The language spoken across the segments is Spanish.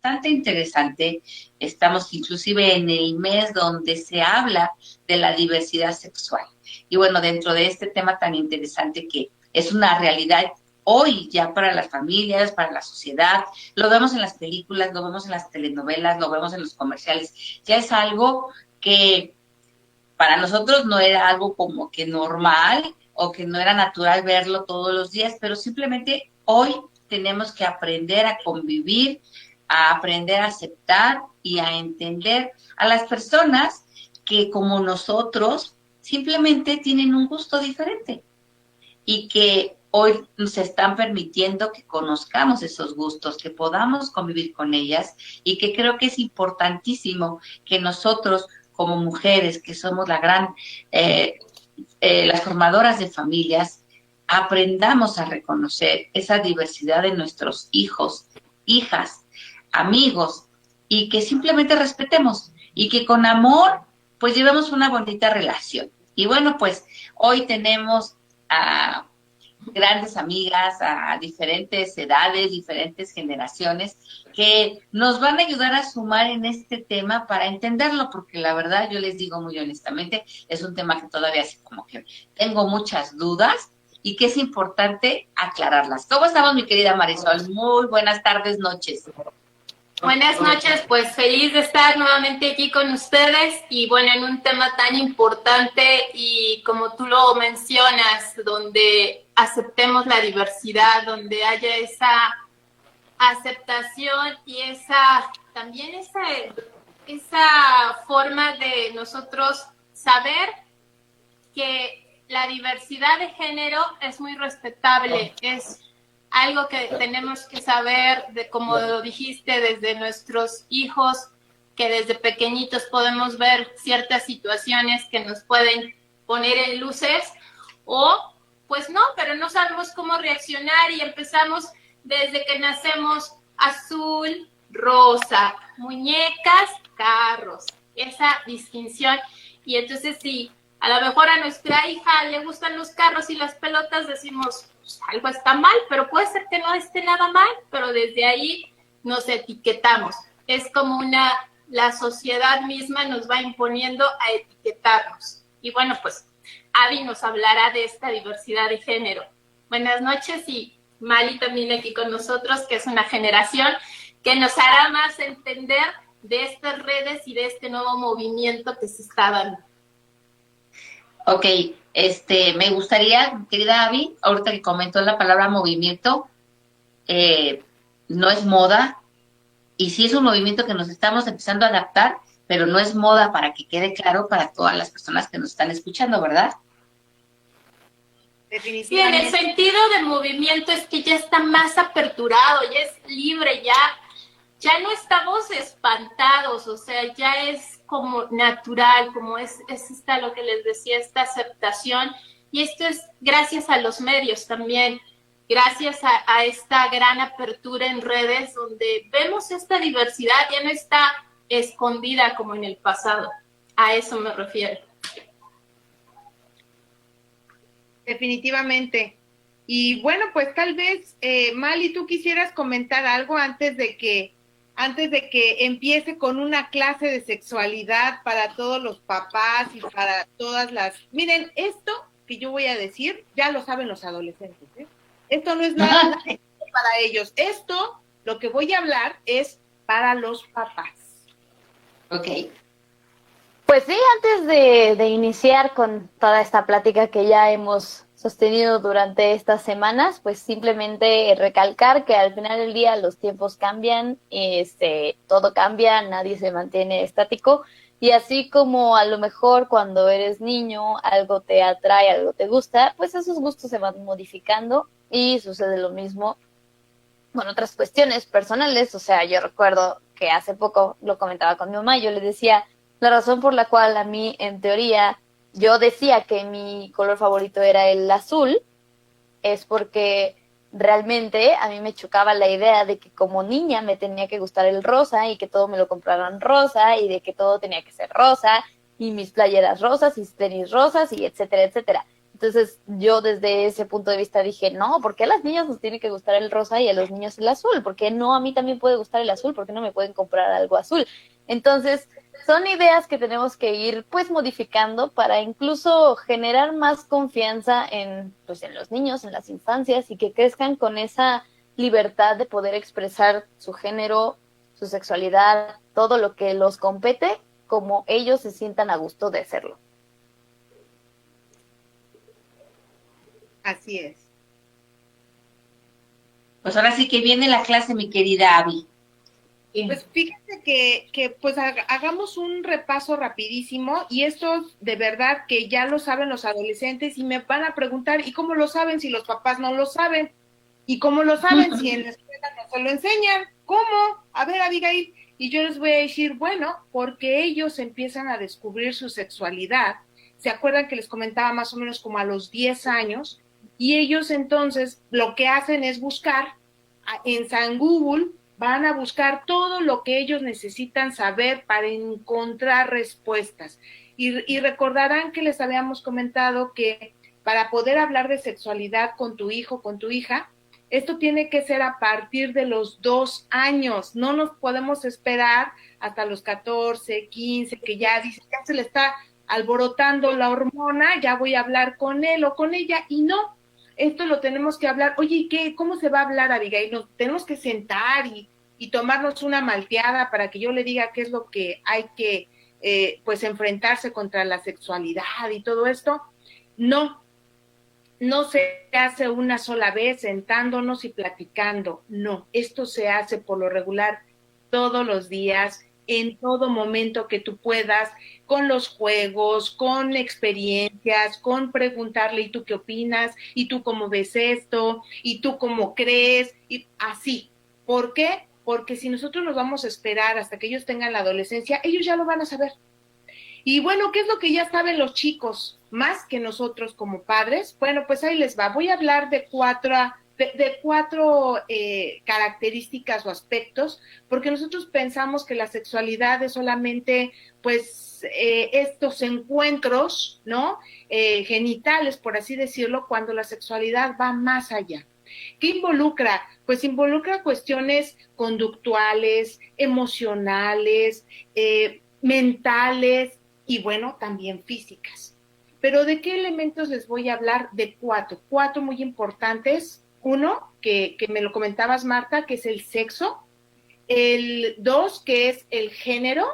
bastante interesante. Estamos inclusive en el mes donde se habla de la diversidad sexual. Y bueno, dentro de este tema tan interesante que es una realidad hoy ya para las familias, para la sociedad, lo vemos en las películas, lo vemos en las telenovelas, lo vemos en los comerciales, ya es algo que para nosotros no era algo como que normal o que no era natural verlo todos los días, pero simplemente hoy tenemos que aprender a convivir, a aprender a aceptar y a entender a las personas que como nosotros simplemente tienen un gusto diferente y que hoy nos están permitiendo que conozcamos esos gustos, que podamos convivir con ellas y que creo que es importantísimo que nosotros como mujeres, que somos las formadoras de familias, aprendamos a reconocer esa diversidad de nuestros hijos, hijas, amigos, y que simplemente respetemos y que con amor pues llevemos una bonita relación. Y bueno, pues hoy tenemos a grandes amigas, a diferentes edades, diferentes generaciones, que nos van a ayudar a sumar en este tema para entenderlo, porque la verdad, yo les digo muy honestamente, es un tema que todavía así como que tengo muchas dudas y que es importante aclararlas. ¿Cómo estamos, mi querida Marisol? Muy buenas tardes, noches. Buenas noches, pues feliz de estar nuevamente aquí con ustedes y bueno, en un tema tan importante y como tú lo mencionas, donde aceptemos la diversidad, donde haya esa aceptación y también esa forma de nosotros saber que la diversidad de género es muy respetable, es algo que tenemos que saber, como lo dijiste, desde nuestros hijos, que desde pequeñitos podemos ver ciertas situaciones que nos pueden poner en luces, o pues no, pero no sabemos cómo reaccionar y empezamos desde que nacemos azul, rosa, muñecas, carros, esa distinción. Y entonces si a lo mejor a nuestra hija le gustan los carros y las pelotas, decimos, pues, algo está mal, pero puede ser que no esté nada mal, pero desde ahí nos etiquetamos. Es como la sociedad misma nos va imponiendo a etiquetarnos. Y bueno, pues Abby nos hablará de esta diversidad de género. Buenas noches y Mali también aquí con nosotros, que es una generación que nos hará más entender de estas redes y de este nuevo movimiento que se está dando. Ok, me gustaría, querida Abby, ahorita que comentó la palabra movimiento, no es moda, y sí es un movimiento que nos estamos empezando a adaptar, pero no es moda, para que quede claro para todas las personas que nos están escuchando, ¿verdad? Sí, en el sentido de movimiento es que ya está más aperturado, ya es libre, ya no estamos espantados, o sea, ya es como natural, como es lo que les decía, esta aceptación, y esto es gracias a los medios también, gracias a esta gran apertura en redes donde vemos esta diversidad, ya no está escondida como en el pasado, a eso me refiero. Definitivamente. Y bueno, pues tal vez, Mali, tú quisieras comentar algo antes de que empiece con una clase de sexualidad para todos los papás y para todas las... Miren, esto que yo voy a decir, ya lo saben los adolescentes, ¿eh? Esto no es nada para ellos. Esto, lo que voy a hablar, es para los papás. Ok. Pues sí, antes de iniciar con toda esta plática que ya hemos sostenido durante estas semanas, pues simplemente recalcar que al final del día los tiempos cambian, todo cambia, nadie se mantiene estático, y así como a lo mejor cuando eres niño algo te atrae, algo te gusta, pues esos gustos se van modificando y sucede lo mismo con otras cuestiones personales. O sea, yo recuerdo que hace poco lo comentaba con mi mamá, yo le decía, la razón por la cual a mí, en teoría, yo decía que mi color favorito era el azul, es porque realmente a mí me chocaba la idea de que como niña me tenía que gustar el rosa y que todo me lo compraran rosa y de que todo tenía que ser rosa y mis playeras rosas y tenis rosas y etcétera, etcétera. Entonces yo desde ese punto de vista dije, no, ¿por qué a las niñas nos tiene que gustar el rosa y a los niños el azul? ¿Por qué no a mí también puede gustar el azul? ¿Por qué no me pueden comprar algo azul? Entonces son ideas que tenemos que ir pues modificando para incluso generar más confianza en, pues, en los niños, en las infancias, y que crezcan con esa libertad de poder expresar su género, su sexualidad, todo lo que los compete, como ellos se sientan a gusto de hacerlo. Así es. Pues ahora sí que viene la clase, mi querida Abby. Pues fíjate que pues hagamos un repaso rapidísimo, y esto de verdad que ya lo saben los adolescentes, y me van a preguntar, ¿y cómo lo saben si los papás no lo saben? ¿Y cómo lo saben si en la escuela no se lo enseñan? ¿Cómo? A ver, Abigail. Y yo les voy a decir, bueno, porque ellos empiezan a descubrir su sexualidad. ¿Se acuerdan que les comentaba más o menos como a los 10 años? Y ellos entonces lo que hacen es buscar en San Google, van a buscar todo lo que ellos necesitan saber para encontrar respuestas. Y recordarán que les habíamos comentado que para poder hablar de sexualidad con tu hijo, con tu hija, esto tiene que ser a partir de los 2 años. No nos podemos esperar hasta los 14, 15, que ya dice, ya se le está alborotando la hormona, ya voy a hablar con él o con ella, y no. Esto lo tenemos que hablar. Oye, ¿y qué? ¿Cómo se va a hablar, Abigail? Nos tenemos que sentar y tomarnos una malteada para que yo le diga qué es lo que hay que pues enfrentarse contra la sexualidad y todo esto. No se hace una sola vez sentándonos y platicando. No, esto se hace por lo regular todos los días, en todo momento que tú puedas, con los juegos, con experiencias, con preguntarle, ¿y tú qué opinas? ¿Y tú cómo ves esto? ¿Y tú cómo crees? Y así. ¿Por qué? Porque si nosotros nos vamos a esperar hasta que ellos tengan la adolescencia, ellos ya lo van a saber. Y bueno, ¿qué es lo que ya saben los chicos más que nosotros como padres? Bueno, pues ahí les va. Voy a hablar de cuatro características o aspectos, porque nosotros pensamos que la sexualidad es solamente, pues, estos encuentros, ¿no? Genitales, por así decirlo, cuando la sexualidad va más allá. ¿Qué involucra? Pues involucra cuestiones conductuales, emocionales, mentales y, bueno, también físicas. Pero ¿de qué elementos les voy a hablar? De cuatro muy importantes. Uno, que me lo comentabas, Marta, que es el sexo. El 2, que es el género.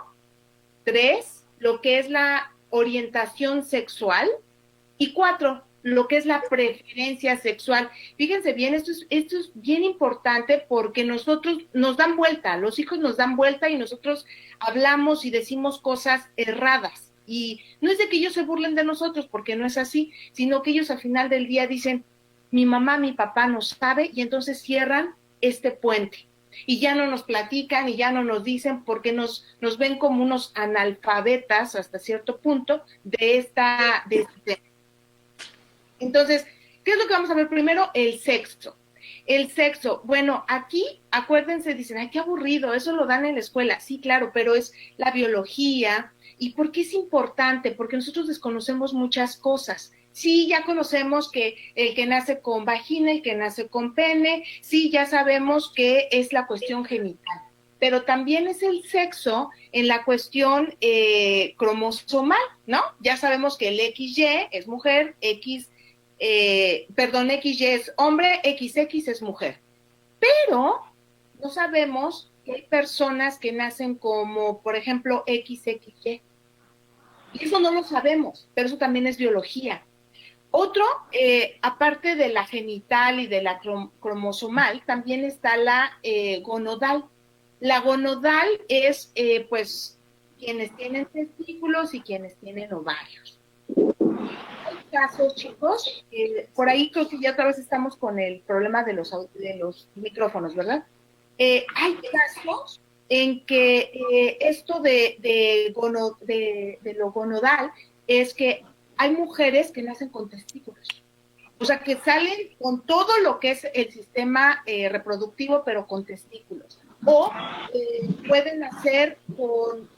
3, lo que es la orientación sexual. Y 4, lo que es la preferencia sexual. Fíjense bien, esto es bien importante, porque nosotros nos dan vuelta, los hijos nos dan vuelta, y nosotros hablamos y decimos cosas erradas. Y no es de que ellos se burlen de nosotros, porque no es así, sino que ellos al final del día dicen, mi mamá, mi papá no sabe, y entonces cierran este puente. Y ya no nos platican y ya no nos dicen, porque nos ven como unos analfabetas hasta cierto punto de este tema. Entonces, ¿qué es lo que vamos a ver primero? El sexo. El sexo, bueno, aquí, acuérdense, dicen, ay, qué aburrido, eso lo dan en la escuela. Sí, claro, pero es la biología. ¿Y por qué es importante? Porque nosotros desconocemos muchas cosas. Sí, ya conocemos que el que nace con vagina, el que nace con pene, sí, ya sabemos que es la cuestión genital, pero también es el sexo en la cuestión cromosomal, ¿no? Ya sabemos que el XY es mujer, XY es hombre, XX es mujer. Pero no sabemos que hay personas que nacen como, por ejemplo, XXY. Y eso no lo sabemos, pero eso también es biología. Otro, aparte de la genital y de la cromosomal, también está la gonodal. La gonodal es, pues, quienes tienen testículos y quienes tienen ovarios. Hay casos, chicos, por ahí creo que ya otra vez estamos con el problema de los micrófonos, ¿verdad? Hay casos en que esto de lo gonodal es que hay mujeres que nacen con testículos, o sea, que salen con todo lo que es el sistema reproductivo, pero con testículos. O pueden nacer con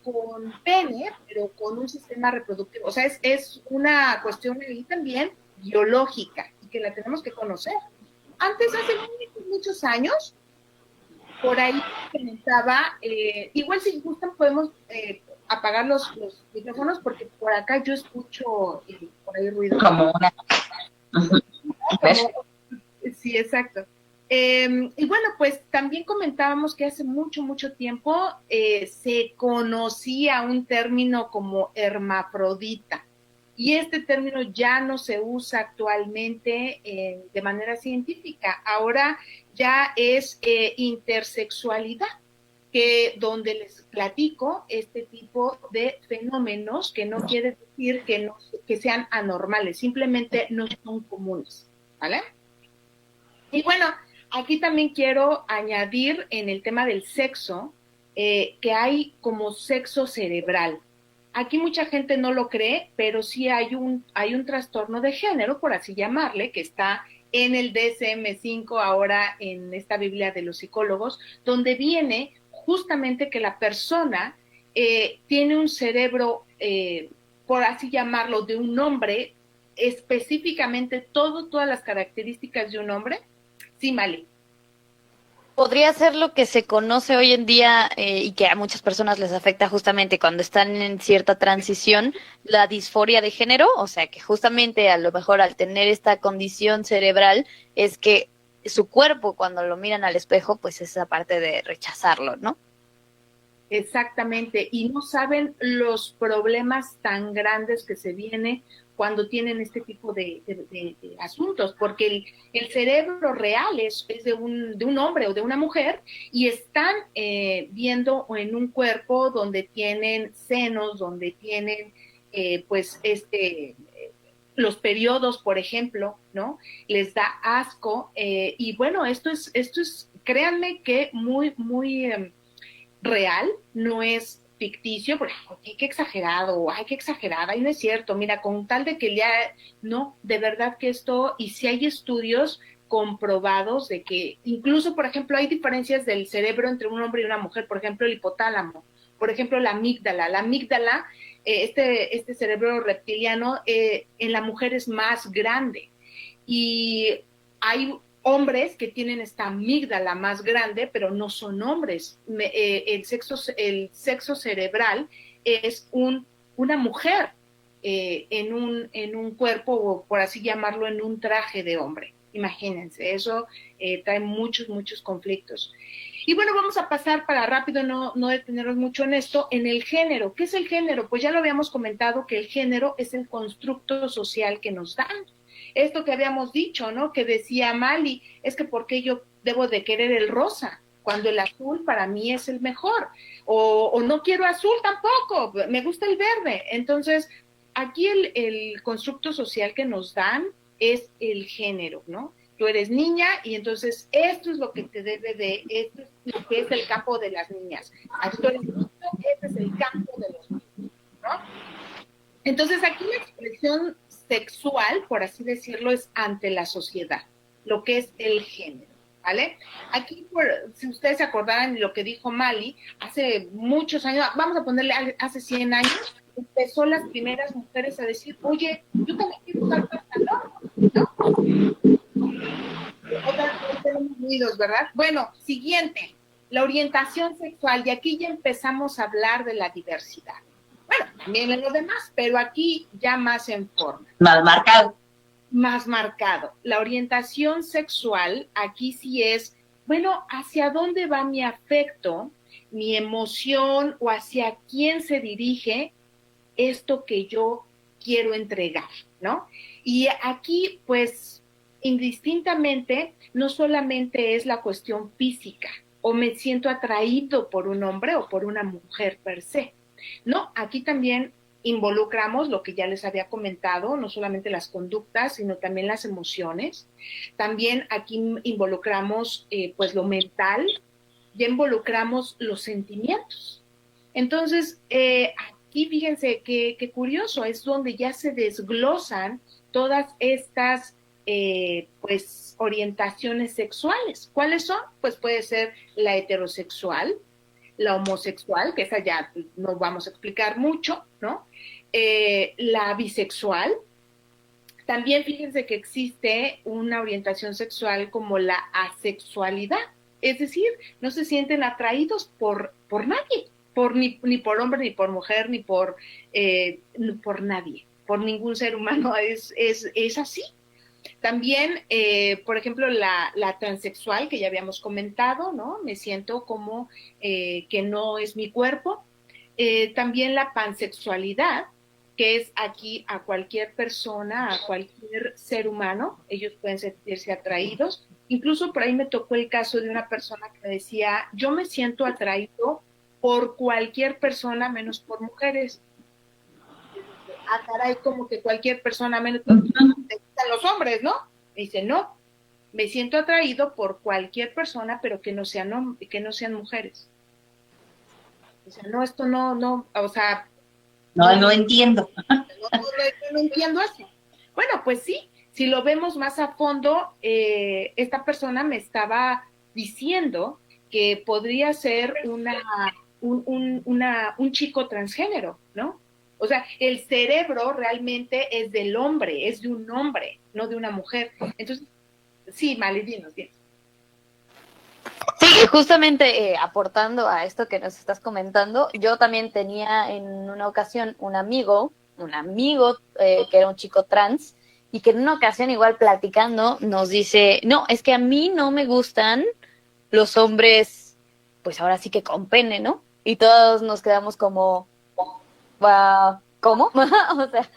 pene, pero con un sistema reproductivo. O sea, es una cuestión ahí también biológica y que la tenemos que conocer. Antes, hace muchos años, por ahí comentaba, igual si gustan podemos apagar los micrófonos porque por acá yo escucho por ahí ruido. Como una... Sí, exacto. Y bueno, pues también comentábamos que hace mucho tiempo se conocía un término como hermafrodita. Y este término ya no se usa actualmente de manera científica. Ahora ya es intersexualidad, que donde les platico este tipo de fenómenos que no quiere decir que sean anormales, simplemente no son comunes, ¿vale? Y bueno, aquí también quiero añadir en el tema del sexo que hay como sexo cerebral. Aquí mucha gente no lo cree, pero sí hay un trastorno de género, por así llamarle, que está en el DSM-5 ahora en esta Biblia de los psicólogos, donde viene justamente que la persona tiene un cerebro, por así llamarlo, de un hombre, específicamente todas las características de un hombre. Sí, Mali. Podría ser lo que se conoce hoy en día y que a muchas personas les afecta justamente cuando están en cierta transición, la disforia de género, o sea que justamente a lo mejor al tener esta condición cerebral es que su cuerpo cuando lo miran al espejo pues es esa parte de rechazarlo, ¿no? Exactamente, y no saben los problemas tan grandes que se vienen cuando tienen este tipo de asuntos, porque el cerebro real es de un hombre o de una mujer y están viendo en un cuerpo donde tienen senos, donde tienen los periodos, por ejemplo, ¿no? Les da asco y bueno, esto es, créanme que muy real, no es ficticio, porque ay, qué exagerado, ay, qué exagerada, y no es cierto, mira, con tal de que ya, no, de verdad que esto, y si hay estudios comprobados de que, incluso, por ejemplo, hay diferencias del cerebro entre un hombre y una mujer, por ejemplo, el hipotálamo, por ejemplo, la amígdala, este cerebro reptiliano, en la mujer es más grande, y hay hombres que tienen esta amígdala más grande, pero no son hombres. El sexo cerebral es una mujer en un cuerpo, o por así llamarlo, en un traje de hombre. Imagínense, eso trae muchos conflictos. Y bueno, vamos a pasar para rápido, no detenernos mucho en esto, en el género. ¿Qué es el género? Pues ya lo habíamos comentado que el género es el constructo social que nos dan. Esto que habíamos dicho, ¿no? Que decía Mali, es que ¿por qué yo debo de querer el rosa? Cuando el azul para mí es el mejor. O no quiero azul tampoco, me gusta el verde. Entonces, aquí el constructo social que nos dan es el género, ¿no? Tú eres niña y entonces esto es lo que te debe de, esto es lo que es el campo de las niñas. Tú eres niño, este es el campo de los niños, ¿no? Entonces, aquí la expresión sexual, por así decirlo, es ante la sociedad, lo que es el género, ¿vale? Aquí, si ustedes se acordaran de lo que dijo Mali, hace muchos años, vamos a ponerle hace 100 años, empezó las primeras mujeres a decir, oye, yo también quiero usar pantalón, ¿no? Otra vez tenemos ruidos, ¿verdad? Bueno, siguiente, la orientación sexual, y aquí ya empezamos a hablar de la diversidad. Bueno, también en lo demás, pero aquí ya más en forma. Más marcado. Más marcado. La orientación sexual aquí sí es, bueno, ¿hacia dónde va mi afecto, mi emoción o hacia quién se dirige esto que yo quiero entregar, ¿no? Y aquí, pues, indistintamente, no solamente es la cuestión física, o me siento atraído por un hombre o por una mujer per se. No, aquí también involucramos lo que ya les había comentado, no solamente las conductas, sino también las emociones. También aquí involucramos pues lo mental, ya involucramos los sentimientos. Entonces, aquí fíjense qué curioso, es donde ya se desglosan todas estas pues orientaciones sexuales. ¿Cuáles son? Pues puede ser la heterosexual, la homosexual, que esa ya no vamos a explicar mucho, ¿no? La bisexual, También fíjense que existe una orientación sexual como la asexualidad, es decir, no se sienten atraídos por nadie, ni por hombre, ni por mujer, ni por nadie, por ningún ser humano, es así. También, por ejemplo, la transexual, que ya habíamos comentado, ¿no? Me siento como que no es mi cuerpo. También la pansexualidad, que es aquí a cualquier persona, a cualquier ser humano, ellos pueden sentirse atraídos. Incluso por ahí me tocó el caso de una persona que me decía, yo me siento atraído por cualquier persona menos por mujeres. Ah, caray, como que cualquier persona menos por mujeres, te gustan los hombres, ¿no? Me dice, no, me siento atraído por cualquier persona, pero que no sean mujeres. O sea, no, esto no, o sea... No entiendo. No entiendo eso. Bueno, pues sí, si lo vemos más a fondo, esta persona me estaba diciendo que podría ser un chico transgénero, ¿no? O sea, el cerebro realmente es del hombre, es de un hombre, no de una mujer. Entonces, sí, Mali, dinos. Sí, justamente aportando a esto que nos estás comentando, yo también tenía en una ocasión un amigo que era un chico trans, y que en una ocasión igual platicando nos dice, no, es que a mí no me gustan los hombres, pues ahora sí que con pene, ¿no? Y todos nos quedamos como, ¿cómo? O sea,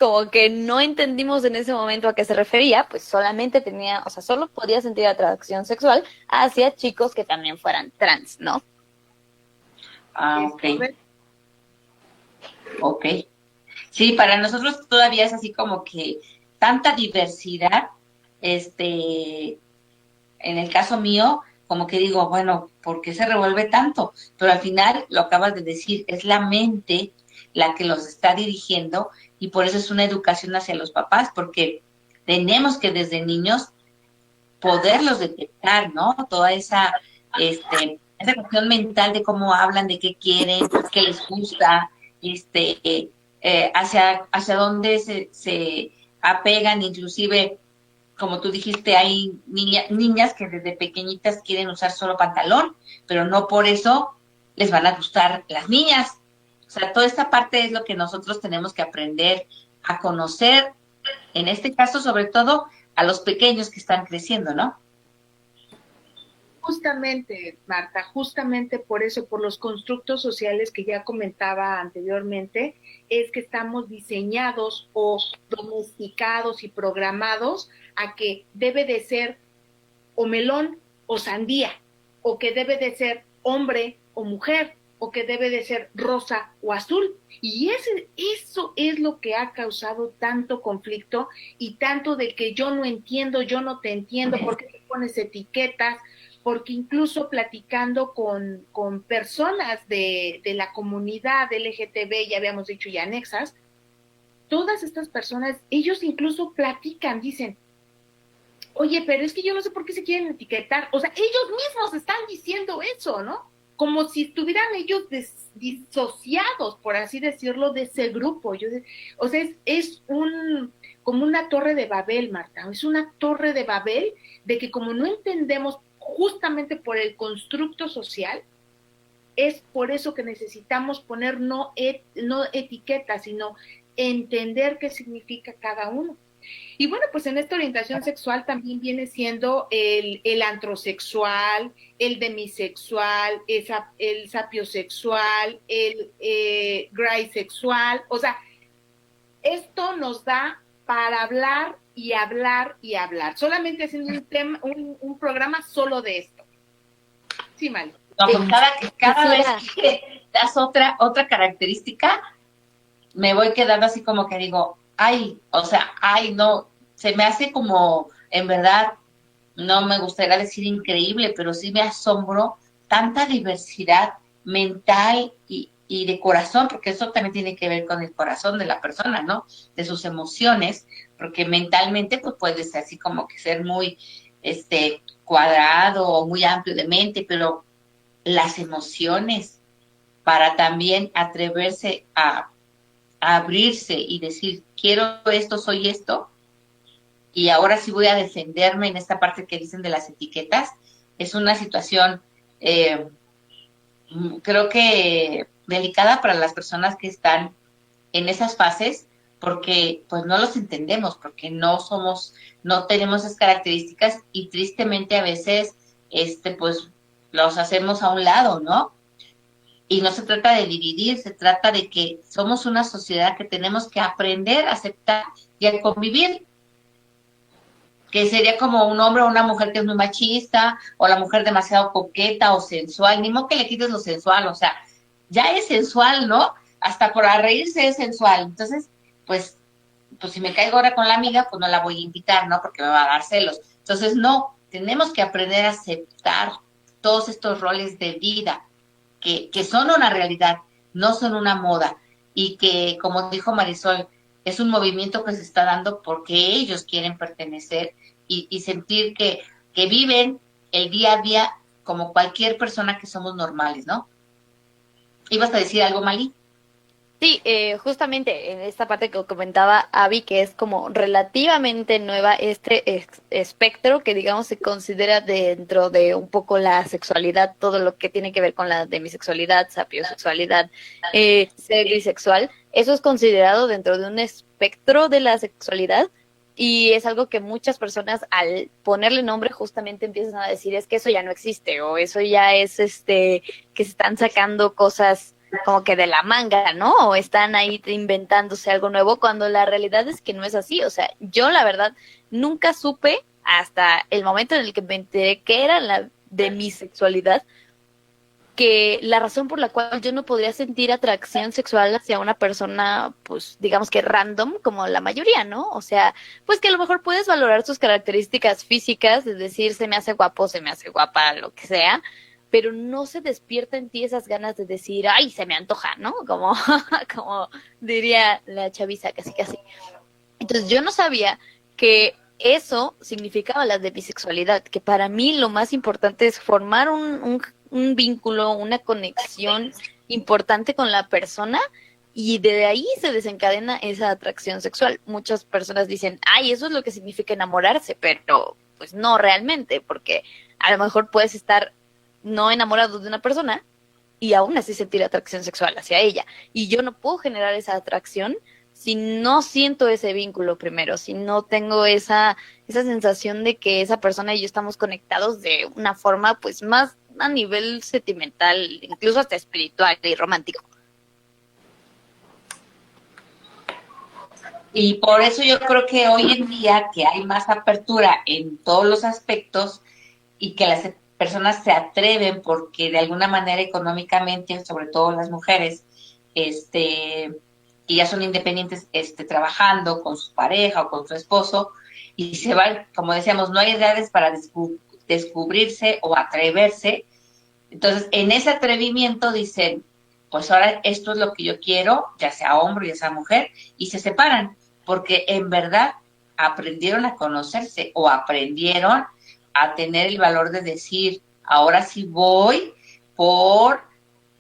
como que no entendimos en ese momento a qué se refería, pues solamente solo podía sentir atracción sexual hacia chicos que también fueran trans, ¿no? Ah, ok. Ok. Sí, para nosotros todavía es así como que tanta diversidad, en el caso mío, como que digo, bueno, ¿por qué se revuelve tanto? Pero al final, lo acabas de decir, es la mente la que los está dirigiendo, y por eso es una educación hacia los papás, porque tenemos que desde niños poderlos detectar, ¿no? Toda esa cuestión mental de cómo hablan, de qué quieren, qué les gusta, hacia dónde se apegan. Inclusive, como tú dijiste, hay niñas que desde pequeñitas quieren usar solo pantalón, pero no por eso les van a gustar las niñas. O sea, toda esta parte es lo que nosotros tenemos que aprender a conocer, en este caso, sobre todo, a los pequeños que están creciendo, ¿no? Justamente, Marta, justamente por eso, por los constructos sociales que ya comentaba anteriormente, es que estamos diseñados o domesticados y programados a que debe de ser o melón o sandía, o que debe de ser hombre o mujer, o que debe de ser rosa o azul. Y eso es lo que ha causado tanto conflicto y tanto de que yo no entiendo, yo no te entiendo, ¿por qué te pones etiquetas? Porque incluso platicando con personas de la comunidad LGTB, ya habíamos dicho, y anexas, todas estas personas, ellos incluso platican, dicen, oye, pero es que yo no sé por qué se quieren etiquetar. O sea, ellos mismos están diciendo eso, ¿no? Como si estuvieran ellos disociados, por así decirlo, de ese grupo. O sea, es como una torre de Babel, Marta. Es una torre de Babel de que como no entendemos justamente por el constructo social, es por eso que necesitamos poner no etiquetas, sino entender qué significa cada uno. Y bueno, pues en esta orientación sexual también viene siendo el antrosexual, el demisexual, el sapiosexual, el graysexual. O sea, esto nos da para hablar y hablar y hablar. Solamente haciendo un programa solo de esto. Sí, Mali. No, pues cada vez que das otra característica, me voy quedando así como que digo, no, se me hace como, en verdad, no me gustaría decir increíble, pero sí me asombro tanta diversidad mental y de corazón, porque eso también tiene que ver con el corazón de la persona, ¿no? De sus emociones, porque mentalmente pues puede ser así como que ser muy cuadrado o muy amplio de mente, pero las emociones, para también atreverse a abrirse y decir, quiero esto, soy esto, y ahora sí voy a defenderme en esta parte que dicen de las etiquetas. Es una situación, creo que delicada para las personas que están en esas fases, porque pues no los entendemos, porque no tenemos esas características y tristemente a veces, pues los hacemos a un lado, ¿no? Y no se trata de dividir, se trata de que somos una sociedad que tenemos que aprender a aceptar y a convivir, que sería como un hombre o una mujer que es muy machista, o la mujer demasiado coqueta o sensual, ni modo que le quites lo sensual, o sea, ya es sensual, ¿no? Hasta por reírse es sensual. Entonces, pues si me caigo ahora con la amiga, pues no la voy a invitar, ¿no? Porque me va a dar celos. Entonces, no, tenemos que aprender a aceptar todos estos roles de vida, que son una realidad, no son una moda, y que, como dijo Marisol, es un movimiento que se está dando porque ellos quieren pertenecer y sentir que viven el día a día como cualquier persona que somos normales, ¿no? ¿Ibas a decir algo, Mali? Sí, justamente en esta parte que comentaba Abby, que es como relativamente nueva espectro que digamos se considera dentro de un poco la sexualidad, todo lo que tiene que ver con la demisexualidad, sapiosexualidad, ser bisexual, eso es considerado dentro de un espectro de la sexualidad y es algo que muchas personas al ponerle nombre justamente empiezan a decir es que eso ya no existe o eso ya es que se están sacando cosas como que de la manga, ¿no? O están ahí inventándose algo nuevo, cuando la realidad es que no es así. O sea, yo la verdad nunca supe hasta el momento en el que me enteré que era la demisexualidad, que la razón por la cual yo no podría sentir atracción sexual hacia una persona, pues digamos que random, como la mayoría, ¿no? O sea, pues que a lo mejor puedes valorar sus características físicas, es decir, se me hace guapo, se me hace guapa, lo que sea, pero no se despierta en ti esas ganas de decir, ay, se me antoja, ¿no? Como, como diría la chaviza, casi casi. Entonces yo no sabía que eso significaba la de bisexualidad, que para mí lo más importante es formar un vínculo, una conexión importante con la persona y de ahí se desencadena esa atracción sexual. Muchas personas dicen, ay, eso es lo que significa enamorarse, pero pues no realmente, porque a lo mejor puedes estar no enamorado de una persona y aún así sentir atracción sexual hacia ella. Y yo no puedo generar esa atracción si no siento ese vínculo primero, si no tengo esa sensación de que esa persona y yo estamos conectados de una forma pues más a nivel sentimental, incluso hasta espiritual y romántico. Y por eso yo creo que hoy en día que hay más apertura en todos los aspectos y que las personas se atreven porque de alguna manera económicamente, sobre todo las mujeres, que ya son independientes, trabajando con su pareja o con su esposo, y se van, como decíamos, no hay edades para descubrirse o atreverse. Entonces, en ese atrevimiento dicen, pues ahora esto es lo que yo quiero, ya sea hombre, ya sea mujer, y se separan, porque en verdad aprendieron a conocerse o aprendieron a tener el valor de decir, ahora sí voy por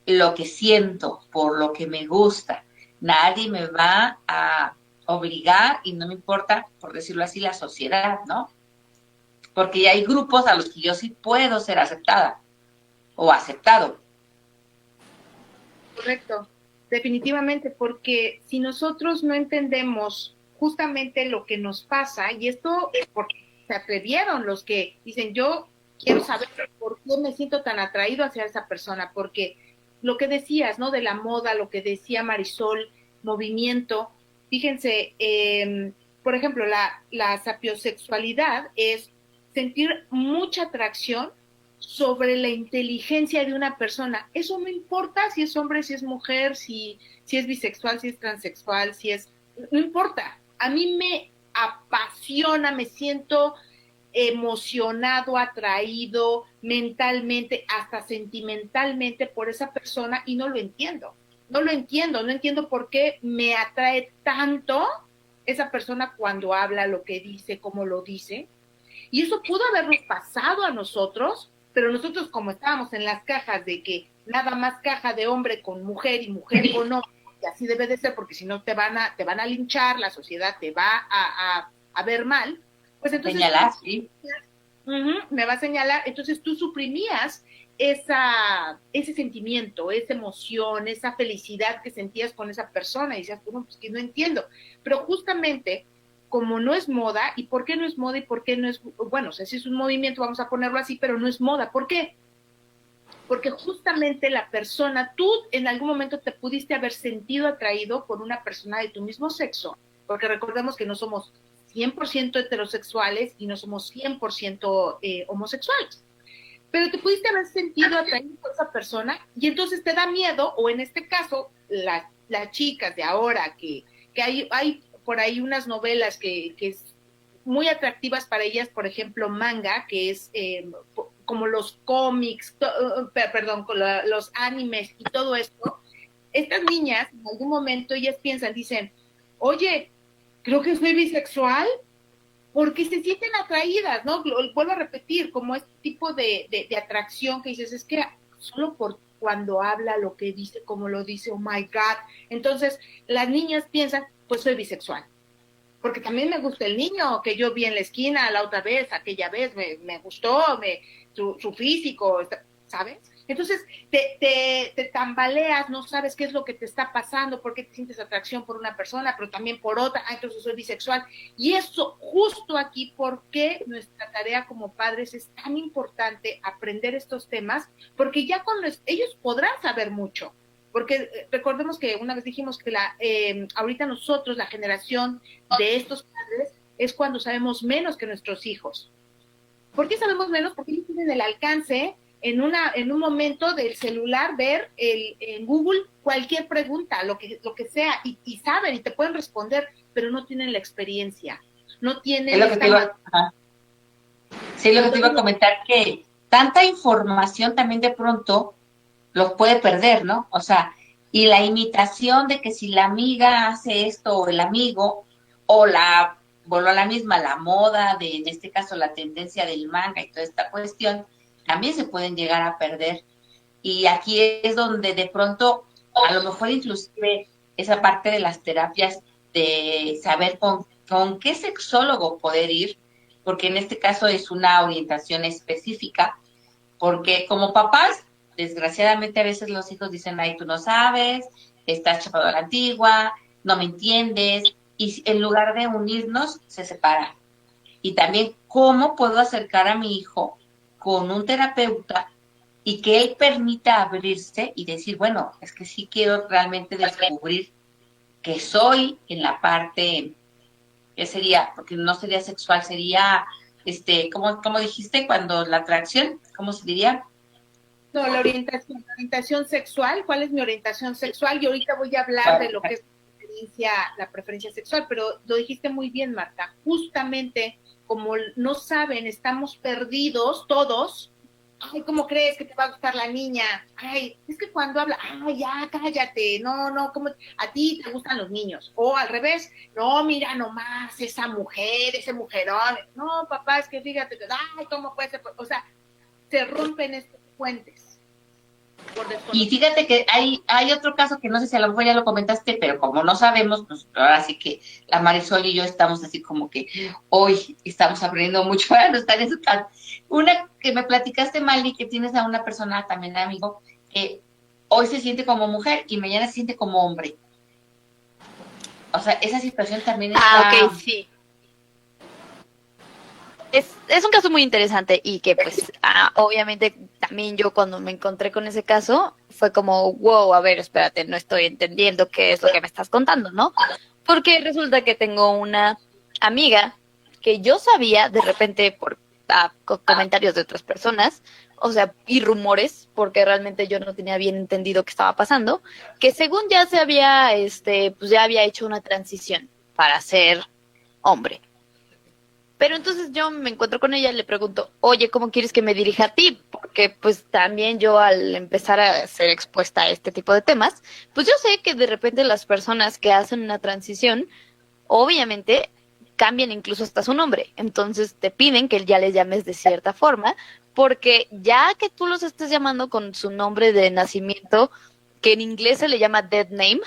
lo que siento, por lo que me gusta. Nadie me va a obligar y no me importa, por decirlo así, la sociedad, ¿no? Porque ya hay grupos a los que yo sí puedo ser aceptada o aceptado. Correcto, definitivamente, porque si nosotros no entendemos justamente lo que nos pasa, y esto es porque se atrevieron los que dicen, yo quiero saber por qué me siento tan atraído hacia esa persona, porque lo que decías, ¿no? De la moda, lo que decía Marisol, movimiento, fíjense, por ejemplo, la sapiosexualidad es sentir mucha atracción sobre la inteligencia de una persona. Eso no importa si es hombre, si es mujer, si es bisexual, si es transexual, no importa. A mí me apasiona, me siento emocionado, atraído mentalmente, hasta sentimentalmente por esa persona y no lo entiendo. No entiendo por qué me atrae tanto esa persona cuando habla, lo que dice, cómo lo dice. Y eso pudo habernos pasado a nosotros, pero nosotros como estábamos en las cajas de que nada más caja de hombre con mujer y mujer con hombre, y así debe de ser, porque si no te van a linchar, la sociedad te va a ver mal, pues entonces señalar, sí. Me va a señalar, entonces tú suprimías ese sentimiento, esa emoción, esa felicidad que sentías con esa persona y decías, bueno, pues que no entiendo, pero justamente como no es moda, ¿y por qué no es moda y por qué no es, bueno, o sea, si es un movimiento, vamos a ponerlo así, pero no es moda, ¿por qué? Porque justamente la persona, tú en algún momento te pudiste haber sentido atraído por una persona de tu mismo sexo, porque recordemos que no somos 100% heterosexuales y no somos 100% homosexuales, pero te pudiste haber sentido atraído por esa persona y entonces te da miedo, o en este caso, las chicas de ahora, que hay por ahí unas novelas que es muy atractivas para ellas, por ejemplo, manga, que es como los cómics, perdón, los animes y todo esto. Estas niñas, en algún momento, ellas piensan, dicen, oye, creo que soy bisexual, porque se sienten atraídas, ¿no? Vuelvo a repetir, como este tipo de atracción que dices, es que solo por cuando habla, lo que dice, como lo dice, oh my God. Entonces, las niñas piensan, pues soy bisexual. Porque también me gusta el niño que yo vi en la esquina la otra vez, aquella vez, me gustó, su físico, ¿sabes? Entonces te tambaleas, no sabes qué es lo que te está pasando, por qué te sientes atracción por una persona, pero también por otra, entonces soy bisexual. Y eso, justo aquí, ¿por qué nuestra tarea como padres es tan importante aprender estos temas? Porque ya cuando ellos podrán saber mucho. Porque recordemos que una vez dijimos que ahorita nosotros, la generación de estos padres, es cuando sabemos menos que nuestros hijos. ¿Por qué sabemos menos? Porque ellos tienen el alcance en un momento del celular, ver en Google cualquier pregunta, lo que sea, y saben y te pueden responder, pero no tienen la experiencia, no tienen... lo que te iba a comentar, que tanta información también de pronto los puede perder, ¿no? O sea, y la imitación de que si la amiga hace esto o el amigo, o volvió a la misma, la moda en este caso la tendencia del manga y toda esta cuestión, también se pueden llegar a perder. Y aquí es donde de pronto, a lo mejor inclusive esa parte de las terapias, de saber con qué sexólogo poder ir, porque en este caso es una orientación específica, porque como papás, desgraciadamente a veces los hijos dicen, ay, tú no sabes, estás chapado a la antigua, no me entiendes, y en lugar de unirnos, se separan. Y también, ¿cómo puedo acercar a mi hijo con un terapeuta y que él permita abrirse y decir, bueno, es que sí quiero realmente descubrir que soy en la parte, ¿qué sería? Porque no sería sexual, sería, ¿cómo dijiste? Cuando la atracción, ¿cómo se diría? No, la orientación sexual, ¿cuál es mi orientación sexual? Y ahorita voy a hablar de lo que es la preferencia sexual, pero lo dijiste muy bien, Marta. Justamente, como no saben, estamos perdidos todos. Ay, ¿cómo crees que te va a gustar la niña? Ay, es que cuando habla, ay, ya, cállate, no, ¿cómo? A ti te gustan los niños. O al revés, no, mira nomás, esa mujer, ese mujerón. No, papá, es que fíjate, ay, ¿cómo puede ser? O sea, se rompen estos puentes. Y fíjate que hay otro caso que no sé si a lo mejor ya lo comentaste, pero como no sabemos, pues ahora sí que la Marisol y yo estamos así como que hoy estamos aprendiendo mucho para no estar en su casa. Una que me platicaste, Mali, que tienes a una persona también, amigo, que hoy se siente como mujer y mañana se siente como hombre. O sea, esa situación también está... ok, sí. Es un caso muy interesante y que pues obviamente también yo cuando me encontré con ese caso fue como, wow, a ver, espérate, no estoy entendiendo qué es lo que me estás contando, ¿no? Porque resulta que tengo una amiga que yo sabía de repente por comentarios de otras personas, o sea, y rumores, porque realmente yo no tenía bien entendido qué estaba pasando, que según ya se había, pues ya había hecho una transición para ser hombre. Pero entonces yo me encuentro con ella y le pregunto, oye, ¿cómo quieres que me dirija a ti? Porque pues también yo al empezar a ser expuesta a este tipo de temas, pues yo sé que de repente las personas que hacen una transición, obviamente cambian incluso hasta su nombre. Entonces te piden que ya les llames de cierta forma, porque ya que tú los estés llamando con su nombre de nacimiento, que en inglés se le llama dead name,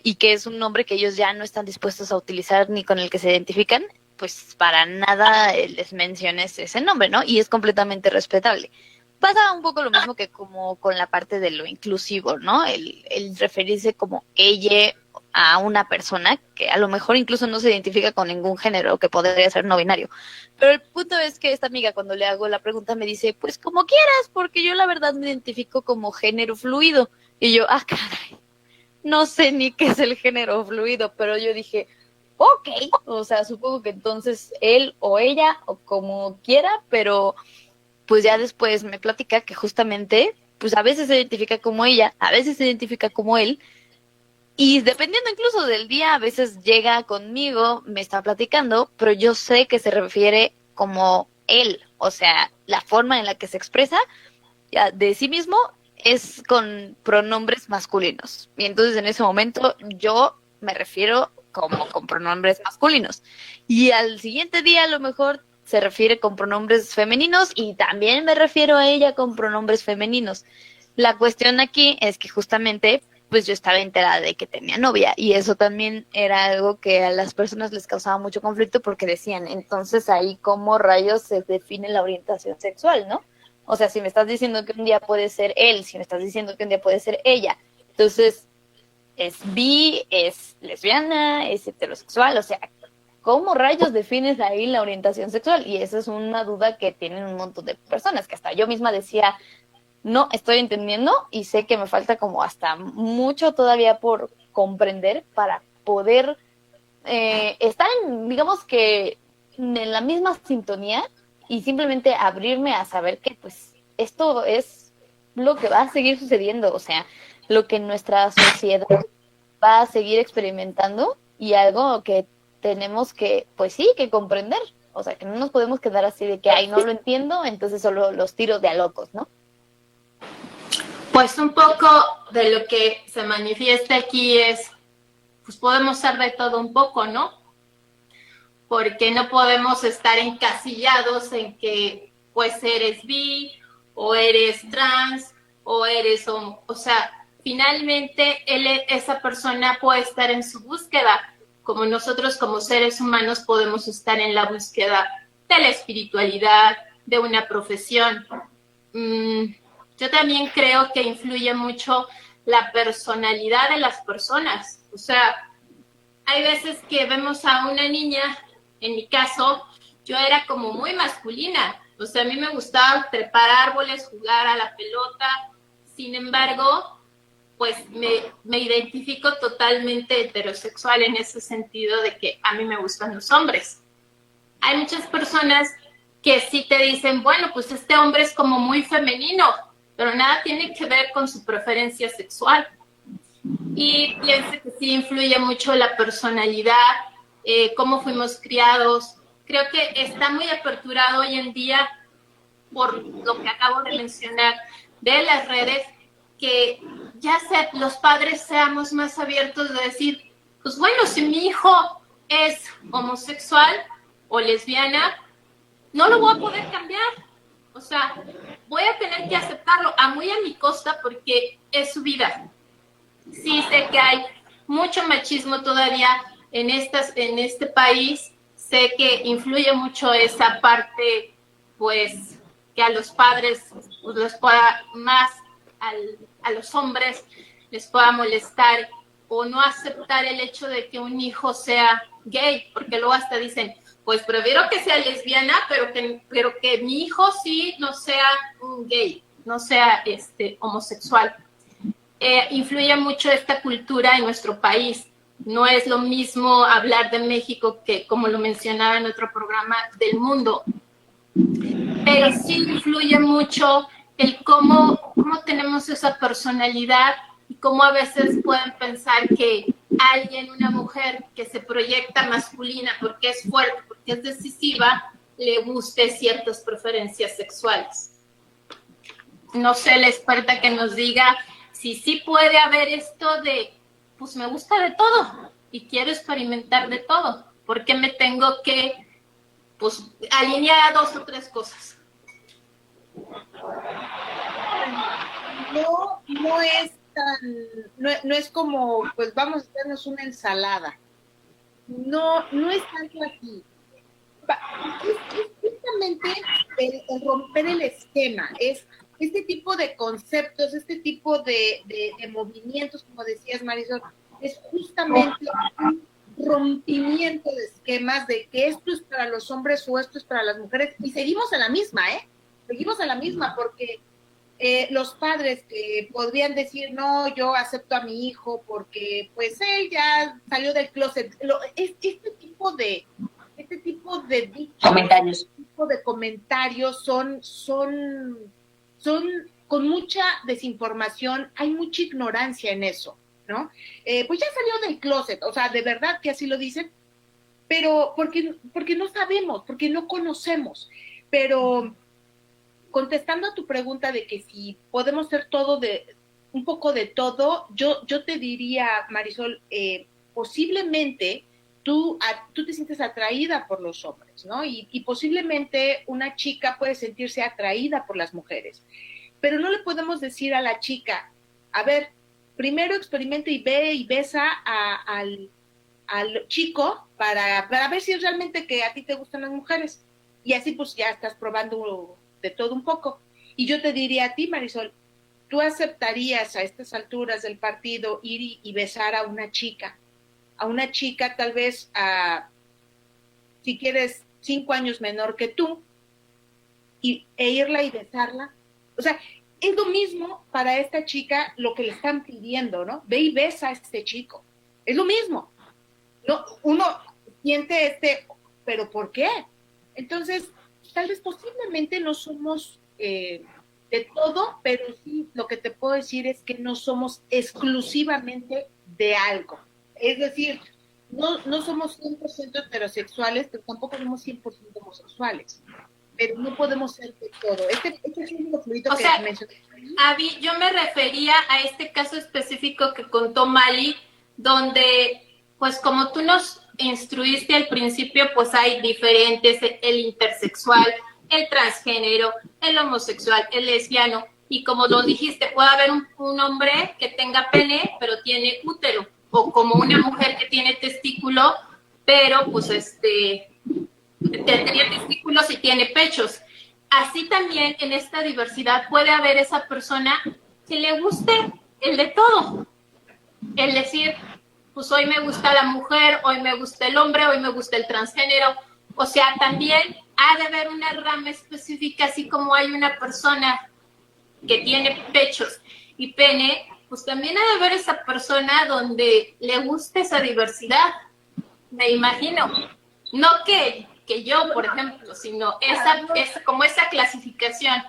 y que es un nombre que ellos ya no están dispuestos a utilizar ni con el que se identifican, pues para nada les menciones ese nombre, ¿no? Y es completamente respetable. Pasa un poco lo mismo que como con la parte de lo inclusivo, ¿no? El referirse como ella a una persona que a lo mejor incluso no se identifica con ningún género, que podría ser no binario. Pero el punto es que esta amiga, cuando le hago la pregunta, me dice, pues como quieras, porque yo la verdad me identifico como género fluido. Y yo, caray, no sé ni qué es el género fluido, pero yo dije, ok, o sea, supongo que entonces él o ella, o como quiera, pero pues ya después me platica que justamente, pues a veces se identifica como ella, a veces se identifica como él, y dependiendo incluso del día, a veces llega conmigo, me está platicando, pero yo sé que se refiere como él, o sea, la forma en la que se expresa ya, de sí mismo es con pronombres masculinos. Y entonces en ese momento yo me refiero como con pronombres masculinos. Y al siguiente día a lo mejor se refiere con pronombres femeninos y también me refiero a ella con pronombres femeninos. La cuestión aquí es que justamente pues yo estaba enterada de que tenía novia y eso también era algo que a las personas les causaba mucho conflicto porque decían, entonces ahí cómo rayos se define la orientación sexual, ¿no? O sea, si me estás diciendo que un día puede ser él, si me estás diciendo que un día puede ser ella, entonces es bi, es lesbiana, es heterosexual, o sea, ¿cómo rayos defines ahí la orientación sexual? Y esa es una duda que tienen un montón de personas, que hasta yo misma decía, no estoy entendiendo y sé que me falta como hasta mucho todavía por comprender para poder estar en, digamos que en la misma sintonía y simplemente abrirme a saber que pues esto es lo que va a seguir sucediendo, o sea, lo que nuestra sociedad va a seguir experimentando y algo que tenemos que, pues sí, que comprender, o sea, que no nos podemos quedar así de que, ay, no lo entiendo, entonces solo los tiro de a locos, ¿no? Pues un poco de lo que se manifiesta aquí es, pues podemos ser de todo un poco, ¿no? Porque no podemos estar encasillados en que pues eres bi o eres trans o eres homo. O sea, finalmente esa persona puede estar en su búsqueda, como nosotros como seres humanos podemos estar en la búsqueda de la espiritualidad, de una profesión. Yo también creo que influye mucho la personalidad de las personas. O sea, hay veces que vemos a una niña, en mi caso, yo era como muy masculina. O sea, a mí me gustaba trepar árboles, jugar a la pelota. Sin embargo, pues me identifico totalmente heterosexual en ese sentido de que a mí me gustan los hombres. Hay muchas personas que sí te dicen, bueno, pues este hombre es como muy femenino, pero nada tiene que ver con su preferencia sexual. Y pienso que sí influye mucho la personalidad, cómo fuimos criados. Creo que está muy aperturado hoy en día por lo que acabo de mencionar de las redes, que ya los padres seamos más abiertos de decir, pues bueno, si mi hijo es homosexual o lesbiana, no lo voy a poder cambiar. O sea, voy a tener que aceptarlo muy a mi costa porque es su vida. Sí sé que hay mucho machismo todavía en este país. Sé que influye mucho esa parte, pues, que a los padres pues, les pueda más, a los hombres les pueda molestar o no aceptar el hecho de que un hijo sea gay, porque luego hasta dicen, pues prefiero que sea lesbiana, pero que mi hijo sí no sea un gay, no sea homosexual. Influye mucho esta cultura en nuestro país. No es lo mismo hablar de México que, como lo mencionaba en otro programa, del mundo. Pero sí influye mucho el cómo tenemos esa personalidad y cómo a veces pueden pensar que alguien, una mujer que se proyecta masculina porque es fuerte, porque es decisiva, le guste ciertas preferencias sexuales. No sé, la experta que nos diga si sí puede haber esto de, pues me gusta de todo y quiero experimentar de todo. ¿Por qué me tengo que, pues, alinear a 2 o 3 cosas? No es tan, no es como, pues vamos a hacernos una ensalada. No es tanto así. es justamente el romper el esquema, es este tipo de conceptos, este tipo de movimientos, como decías, Marisol, es justamente un rompimiento de esquemas de que esto es para los hombres o esto es para las mujeres, y seguimos en la misma, seguimos en la misma, porque los padres que podrían decir, no, yo acepto a mi hijo porque pues él ya salió del closet, este tipo de dichos, Comentarios. este tipo de comentarios son con mucha desinformación, hay mucha ignorancia en eso, ¿no? Pues ya salió del closet, o sea, de verdad que así lo dicen, pero porque no sabemos, porque no conocemos, pero contestando a tu pregunta de que si podemos ser un poco de todo, yo te diría, Marisol, posiblemente tú te sientes atraída por los hombres, ¿no? Y posiblemente una chica puede sentirse atraída por las mujeres, pero no le podemos decir a la chica, a ver, primero experimenta y ve y besa al chico para ver si es realmente que a ti te gustan las mujeres, y así pues ya estás probando de todo un poco. Y yo te diría a ti, Marisol, ¿tú aceptarías a estas alturas del partido ir y besar a una chica tal vez si quieres 5 años menor que tú, e irla y besarla? O sea, es lo mismo para esta chica lo que le están pidiendo, ¿no? Ve y besa a este chico. Es lo mismo. No, uno siente ¿pero por qué? Entonces, tal vez posiblemente no somos de todo, pero sí lo que te puedo decir es que no somos exclusivamente de algo. Es decir, no somos 100% heterosexuales, pero tampoco somos 100% homosexuales. Pero no podemos ser de todo. Este es un único fluido que mencioné. Avi, yo me refería a este caso específico que contó Mali, donde, pues como tú nos instruiste al principio, pues hay diferentes, el intersexual, el transgénero, el homosexual, el lesbiano, y como lo dijiste, puede haber un hombre que tenga pene, pero tiene útero, o como una mujer que tiene testículo, pero pues tendría testículos y tiene pechos. Así también en esta diversidad puede haber esa persona que le guste el de todo, el decir, pues hoy me gusta la mujer, hoy me gusta el hombre, hoy me gusta el transgénero. O sea, también ha de haber una rama específica, así como hay una persona que tiene pechos y pene, pues también ha de haber esa persona donde le guste esa diversidad. Me imagino. No que yo, por ejemplo, sino como esa clasificación.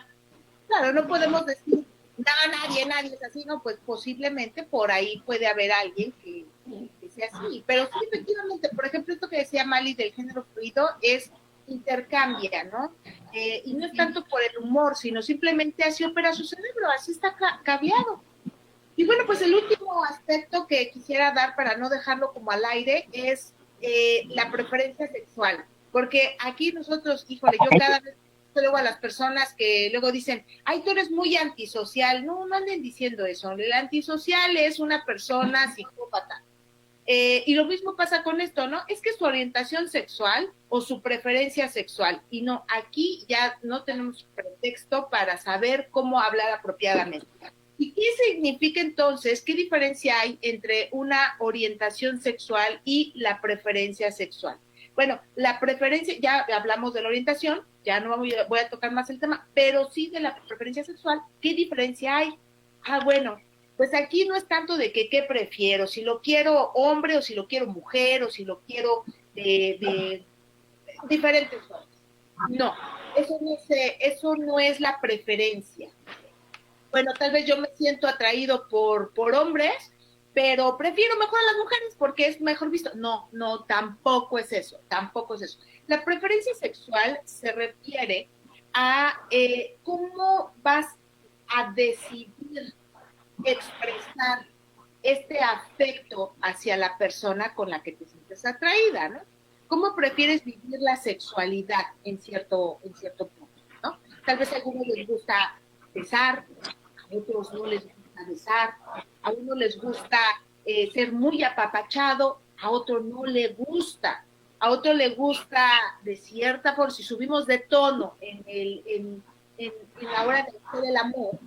Claro, no podemos decir, nadie es así, no, pues posiblemente por ahí puede haber alguien que sea así, pero sí, efectivamente, por ejemplo, esto que decía Mali del género fluido intercambia, ¿no? Y no es tanto por el humor, sino simplemente así opera su cerebro, así está cableado. Y bueno, pues el último aspecto que quisiera dar para no dejarlo como al aire es la preferencia sexual, porque aquí nosotros, híjole, yo cada vez luego a las personas que luego dicen, ay, tú eres muy antisocial, no anden diciendo eso, el antisocial es una persona psicópata. Y lo mismo pasa con esto, ¿no? Es que su orientación sexual o su preferencia sexual, y no, aquí ya no tenemos pretexto para saber cómo hablar apropiadamente. ¿Y qué significa entonces? ¿Qué diferencia hay entre una orientación sexual y la preferencia sexual? Bueno, la preferencia, ya hablamos de la orientación, ya no voy a tocar más el tema, pero sí de la preferencia sexual, ¿qué diferencia hay? Bueno, pues aquí no es tanto de que qué prefiero, si lo quiero hombre o si lo quiero mujer o si lo quiero de diferentes formas. No, eso no es la preferencia. Bueno, tal vez yo me siento atraído por hombres, pero prefiero mejor a las mujeres porque es mejor visto. No, tampoco es eso. La preferencia sexual se refiere a cómo vas a decidir expresar este afecto hacia la persona con la que te sientes atraída, ¿no? ¿Cómo prefieres vivir la sexualidad en cierto punto, ¿no? Tal vez a algunos les gusta besar, a otros no les gusta besar, a uno les gusta ser muy apapachado, a otro no le gusta a otro le gusta de cierta forma, si subimos de tono en la hora de hacer el amor,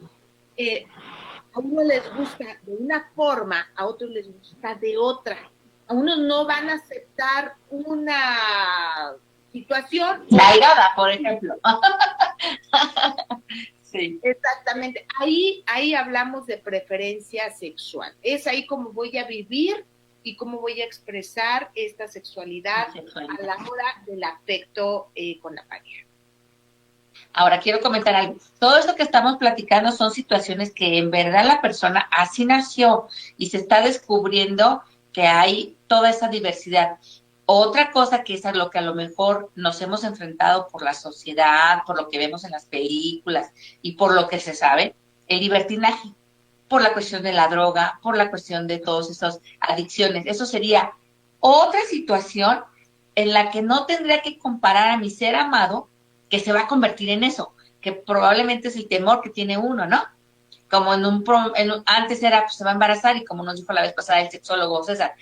a uno les gusta de una forma, a otros les gusta de otra. A unos no van a aceptar una situación. La irada, por ejemplo. Sí. Exactamente. Ahí hablamos de preferencia sexual. Es ahí como voy a vivir y cómo voy a expresar esta sexualidad a la hora del afecto con la pareja. Ahora quiero comentar algo. Todo esto que estamos platicando son situaciones que en verdad la persona así nació y se está descubriendo que hay toda esa diversidad. Otra cosa que es a lo que a lo mejor nos hemos enfrentado por la sociedad, por lo que vemos en las películas y por lo que se sabe, el libertinaje, por la cuestión de la droga, por la cuestión de todas esas adicciones. Eso sería otra situación en la que no tendría que comparar a mi ser amado, que se va a convertir en eso, que probablemente es el temor que tiene uno, ¿no? Como antes era, pues se va a embarazar, y como nos dijo la vez pasada el sexólogo César,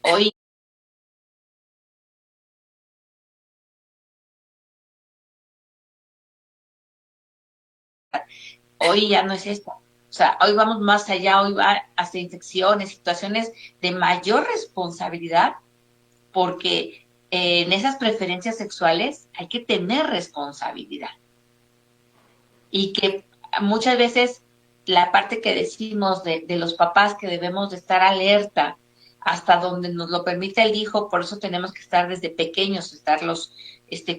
hoy ya no es esto. O sea, hoy vamos más allá, hoy va hasta infecciones, situaciones de mayor responsabilidad, porque en esas preferencias sexuales hay que tener responsabilidad. Y que muchas veces la parte que decimos de los papás que debemos de estar alerta hasta donde nos lo permite el hijo, por eso tenemos que estar desde pequeños, estarlos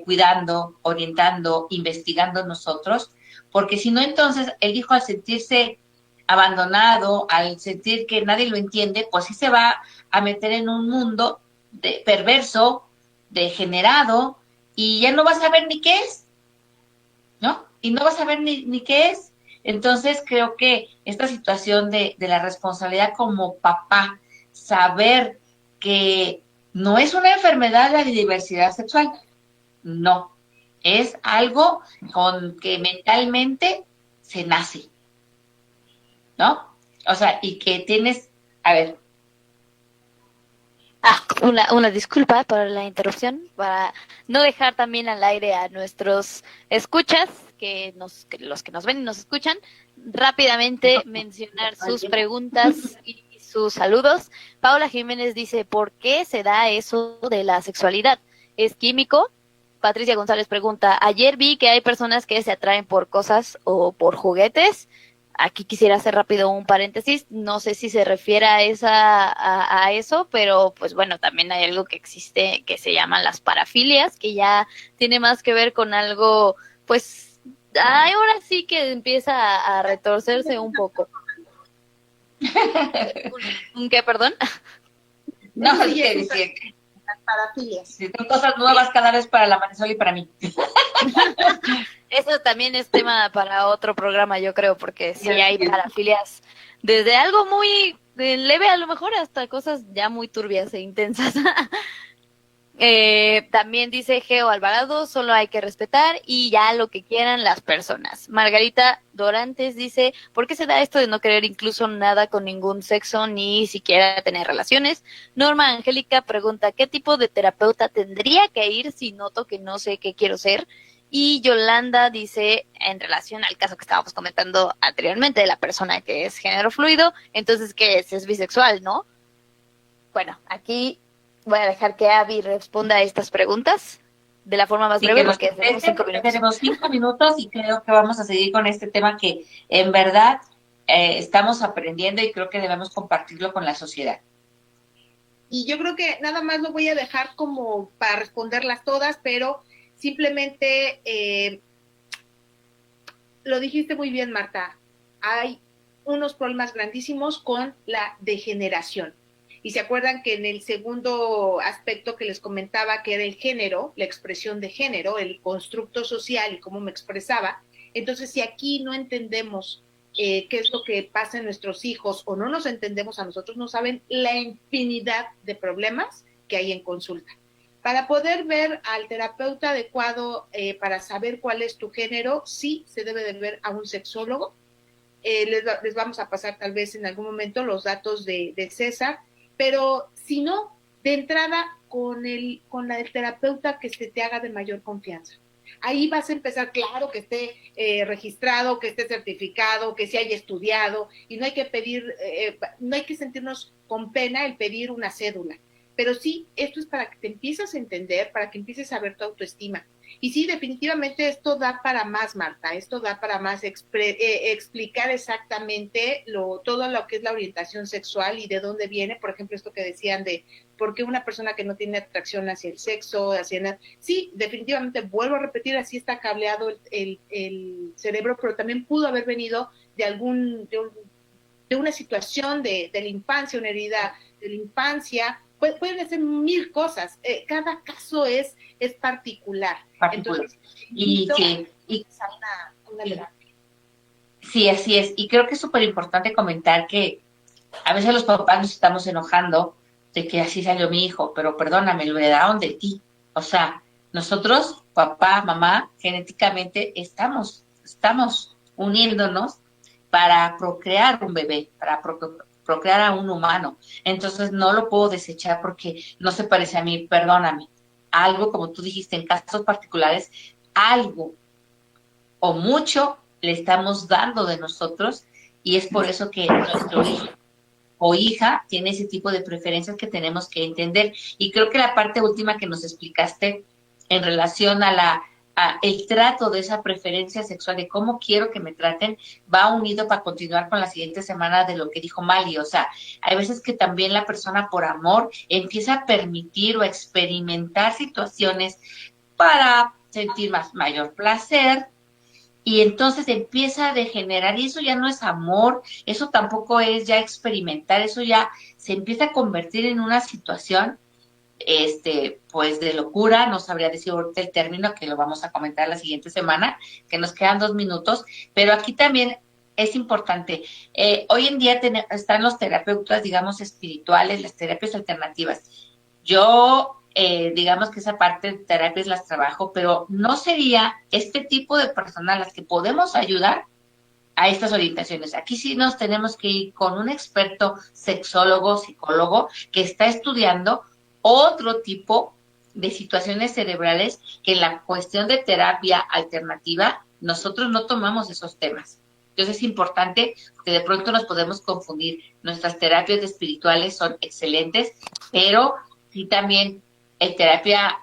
cuidando, orientando, investigando nosotros, porque si no, entonces el hijo, al sentirse abandonado, al sentir que nadie lo entiende, pues sí se va a meter en un mundo perverso, degenerado, y ya no va a saber ni qué es, ¿no? Y no va a saber ni qué es. Entonces creo que esta situación de la responsabilidad como papá, saber que no es una enfermedad la diversidad sexual, no, es algo con que mentalmente se nace, ¿no? O sea, y que tienes, a ver. Una disculpa por la interrupción, para no dejar también al aire a nuestros escuchas, los que nos ven y nos escuchan, rápidamente mencionar sus preguntas y sus saludos. Paula Jiménez dice, ¿por qué se da eso de la sexualidad? ¿Es químico? Patricia González pregunta, ayer vi que hay personas que se atraen por cosas o por juguetes. Aquí quisiera hacer rápido un paréntesis, no sé si se refiere a eso, pero pues bueno, también hay algo que existe que se llaman las parafilias, que ya tiene más que ver con algo, pues ahora sí que empieza a retorcerse un poco. ¿Un qué, perdón? No, es que decir, las parafilias. Si son cosas nuevas cada vez para la Marisol y para mí. Eso también es tema para otro programa, yo creo, porque sí hay parafilias desde algo muy leve a lo mejor hasta cosas ya muy turbias e intensas. También dice Geo Alvarado, solo hay que respetar y ya lo que quieran las personas. Margarita Dorantes dice, ¿por qué se da esto de no querer incluso nada con ningún sexo ni siquiera tener relaciones? Norma Angélica pregunta, ¿qué tipo de terapeuta tendría que ir si noto que no sé qué quiero ser? Y Yolanda dice, en relación al caso que estábamos comentando anteriormente de la persona que es género fluido, entonces, ¿qué es? Es bisexual, ¿no? Bueno, aquí voy a dejar que Abby responda a estas preguntas de la forma más breve, porque tenemos 5 minutos. Tenemos 5 minutos y creo que vamos a seguir con este tema que en verdad estamos aprendiendo y creo que debemos compartirlo con la sociedad. Y yo creo que nada más lo voy a dejar como para responderlas todas, pero simplemente lo dijiste muy bien, Marta, hay unos problemas grandísimos con la degeneración. Y se acuerdan que en el segundo aspecto que les comentaba, que era el género, la expresión de género, el constructo social y cómo me expresaba, entonces si aquí no entendemos qué es lo que pasa en nuestros hijos o no nos entendemos a nosotros, no saben la infinidad de problemas que hay en consulta. Para poder ver al terapeuta adecuado, para saber cuál es tu género, sí se debe de ver a un sexólogo. Les vamos a pasar tal vez en algún momento los datos de César, pero si no, de entrada con la del terapeuta que se te haga de mayor confianza. Ahí vas a empezar, claro, que esté registrado, que esté certificado, que se haya estudiado, y no hay que pedir, no hay que sentirnos con pena el pedir una cédula. Pero sí, esto es para que te empieces a entender, para que empieces a ver tu autoestima. Y sí, definitivamente esto da para más, Marta, esto da para más explicar exactamente todo lo que es la orientación sexual y de dónde viene, por ejemplo, esto que decían de por qué una persona que no tiene atracción hacia el sexo, sí, definitivamente, vuelvo a repetir, así está cableado el cerebro, pero también pudo haber venido de una situación de la infancia, una herida de la infancia. Pueden ser mil cosas, cada caso es particular. Entonces, y sí, así es, y creo que es súper importante comentar que a veces los papás nos estamos enojando de que así salió mi hijo, pero perdóname, lo heredaron de ti. O sea, nosotros, papá, mamá, genéticamente estamos uniéndonos para procrear un bebé, para procrear a un humano. Entonces no lo puedo desechar porque no se parece a mí, perdóname. Algo, como tú dijiste, en casos particulares, algo o mucho le estamos dando de nosotros, y es por eso que nuestro hijo o hija tiene ese tipo de preferencias que tenemos que entender. Y creo que la parte última que nos explicaste en relación a el trato de esa preferencia sexual, de cómo quiero que me traten, va unido para continuar con la siguiente semana de lo que dijo Mali. O sea, hay veces que también la persona por amor empieza a permitir o a experimentar situaciones para sentir mayor placer, y entonces empieza a degenerar, y eso ya no es amor, eso tampoco es ya experimentar, eso ya se empieza a convertir en una situación pues de locura. No sabría decir ahorita el término, que lo vamos a comentar la siguiente semana, que nos quedan 2 minutos, pero aquí también es importante. Hoy en día están los terapeutas, digamos, espirituales, las terapias alternativas. Yo, digamos que esa parte de terapias las trabajo, pero no sería este tipo de personas las que podemos ayudar a estas orientaciones. Aquí sí nos tenemos que ir con un experto sexólogo, psicólogo, que está estudiando otro tipo de situaciones cerebrales, que en la cuestión de terapia alternativa nosotros no tomamos esos temas. Entonces es importante, que de pronto nos podemos confundir. Nuestras terapias espirituales son excelentes, pero sí también el terapia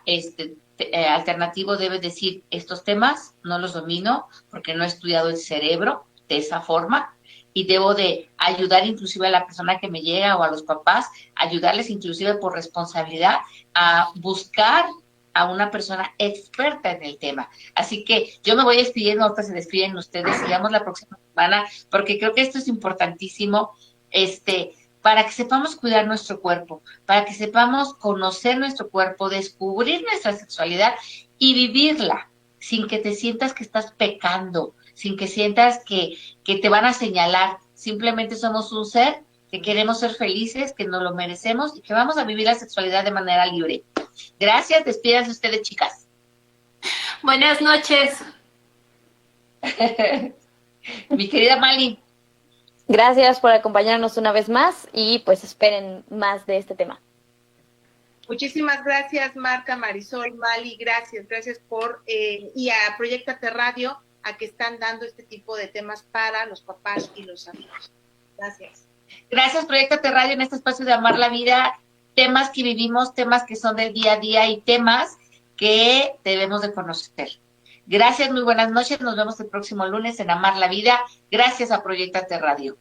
alternativo debe decir, estos temas no los domino porque no he estudiado el cerebro de esa forma, y debo de ayudar inclusive a la persona que me llega o a los papás, ayudarles inclusive por responsabilidad a buscar a una persona experta en el tema. Así que yo me voy despidiendo, ahorita se despiden ustedes, sigamos la próxima semana, porque creo que esto es importantísimo, para que sepamos cuidar nuestro cuerpo, para que sepamos conocer nuestro cuerpo, descubrir nuestra sexualidad y vivirla, sin que te sientas que estás pecando, sin que sientas que te van a señalar. Simplemente somos un ser que queremos ser felices, que nos lo merecemos y que vamos a vivir la sexualidad de manera libre. Gracias, despídanse ustedes, chicas. Buenas noches. Mi querida Mali. Gracias por acompañarnos una vez más, y pues esperen más de este tema. Muchísimas gracias, Marta, Marisol, Mali, gracias por, y a Proyectate Radio, a que están dando este tipo de temas para los papás y los amigos. Gracias. Gracias, Proyectate Radio, en este espacio de Amar la Vida, temas que vivimos, temas que son del día a día y temas que debemos de conocer. Gracias, muy buenas noches, nos vemos el próximo lunes en Amar la Vida. Gracias a Proyectate Radio.